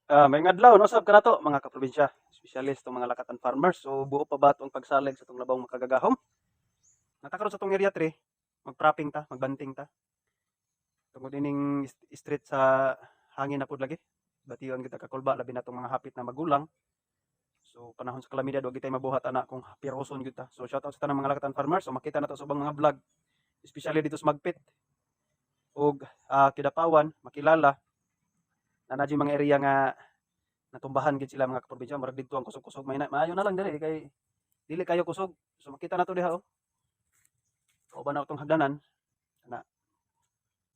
May adlaw no sab kanato mga kaprobinsya, espesyalist tong mga lakatan farmers. So buo pa ba tong pagsalig sa tong labawng makagagahom? Natakaron sa tong area 3, magprapping ta, magbanting ta. Tungod ining street sa hangin na pud lagi. Bation kita kakulba labi na tong mga hapit na magulang. So panahon sa kalamidad wag kitay mabuhat ana kung piroson gyud ta. So shout out sa tanang mga lakatan farmers. So makita nato sa ubang mga vlog, especially dito sa Magpit ug Kidapawan, makilala na nadyo mga area nga natumbahan gid sila mga kaprobinsya. Murag didto ang kusog-kusog maayo na lang diri kay dili kayo kusog. So makita nato diha oh. Kauban na tong hagdanan ana.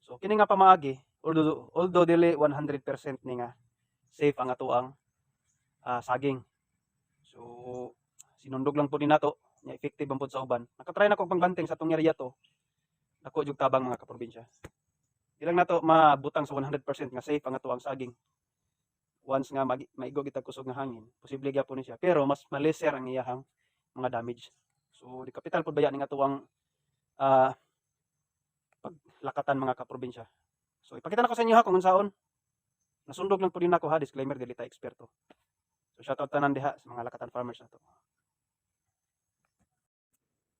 So kini nga pamaagi, although dili 100% ni nga safe ang atoang saging. So sinundog lang po ni nato nya effective ang pud sa uban. Nakatry na kog pangbanting sa tong area to. Dako jud tabang mga kaprobinsya. Di lang nato mabutang sa 100% nga safe ang atoang saging. Once nga maigo kita kusog nga hangin, posible gyapon ni siya. Pero mas maleser ang iyahang mga damage. So di kapital pud baya ning atuang ah paglakatan mga kaprobinsya. So ipakita na ko sa inyo ha kung unsaon. Nasundog lang po din ako ha, disclaimer, dili ta eksperto. So shoutout tanan diha sa mga lakatan farmers nato.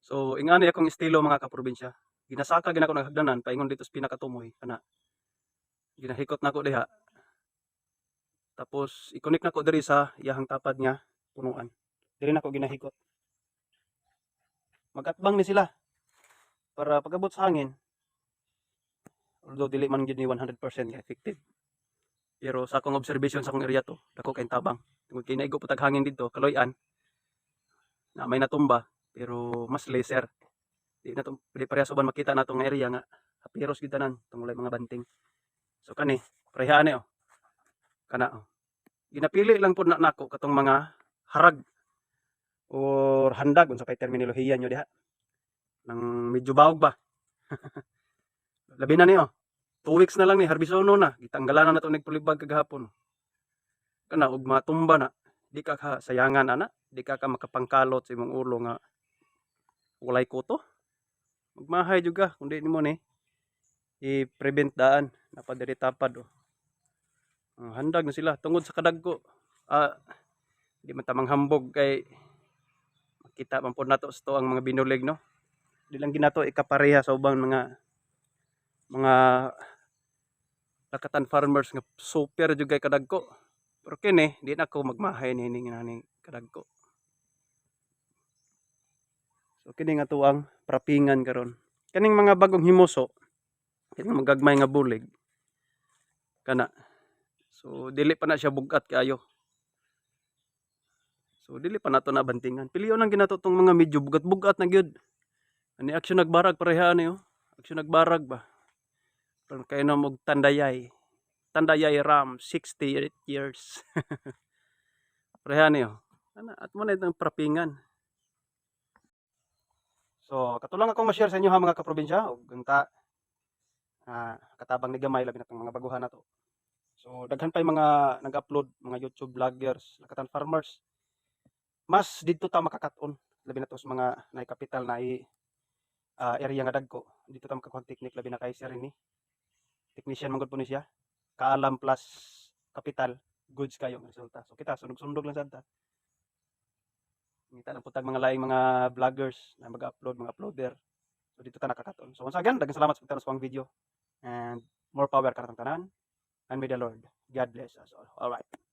So ingani akong estilo mga kaprobinsya. Ginasaka gina ko ng hagdanan paingon dito sa pinakatumoy kana. Ginahikot na ko diha. Tapos i-connect na ko diri sa iyahang tapad nga punuan. Diri na ko ginahikot. Magatbang ni sila para pagabot sa hangin. Although dili man gyud ni 100% nga effective. Pero sa akong observation sa akong area to, dako kay tabang. Tungod kay naigo patag hangin dito, kaloy-an na may natumba pero mas laser. Di na to pwede parehas uban makita natong area nga hapiros gyud tanan tong walay mga banting. So kani, parehaan ni oh. Kana oh. Ginapili lang pud na nako katong mga harag or handag unsa pay terminolohiya nyo diha. Nang medyo bawog ba. Labi na ni oh. 2 weeks na lang ni harbisono na. Gitanggalan na nato nagpulibag kagahapon. Kana ug matumba na. Di ka sayangan ana, di ka makapangkalot sa imong ulo nga walay kuto. Magmahay juga kundi nimo ni i-prevent daan napadiri tapad oh. Handag na sila tungod sa kadagko. Di man ta manghambog kay makita man pud nato sa ang mga binulig no. Di lang ginato ikapareha sa ubang mga lakatan farmers nga super jud kay kadagko. Pero kini di na ko magmahay ni kadagko. So kini nga tuang prapingan karon. Kaning mga bagong himuso, kining magagmay nga bulig kana. So dili pa na siya bugat kaayo. So dili pa nato na bantingan. Piliyon lang ginato tong mga medyo bugat-bugat na gyud. Ani aksyon nagbarag pareha ni oh. Aksyon nagbarag ba. Karon kay na og tandayay. Tandayay Ram 68 years. Pareha ni oh. Ana at mo na itong prapingan. So katulang akong ma-share sa inyo ha mga kaprobinsya ug unta katabang ni gamay labi na tong mga baguhan nato. So daghan pay mga nag-upload mga YouTube vloggers, lakatan farmers. Mas didto ta makakaton labi na to sa mga naay kapital naay area nga dagko. Dito ta makakuha technique labi na kay Sir ni. Technician man gud po ni siya. Kaalam plus kapital, goods kayo ang resulta. So kita sunog-sundog lang sad ta. Ngita lang putag mga laing mga vloggers na mag-upload, mga uploader. So dito ta nakakaton. So once again, daghang salamat sa pagtanos pang video and more power karatang tanan. And may the Lord God bless us all. All right.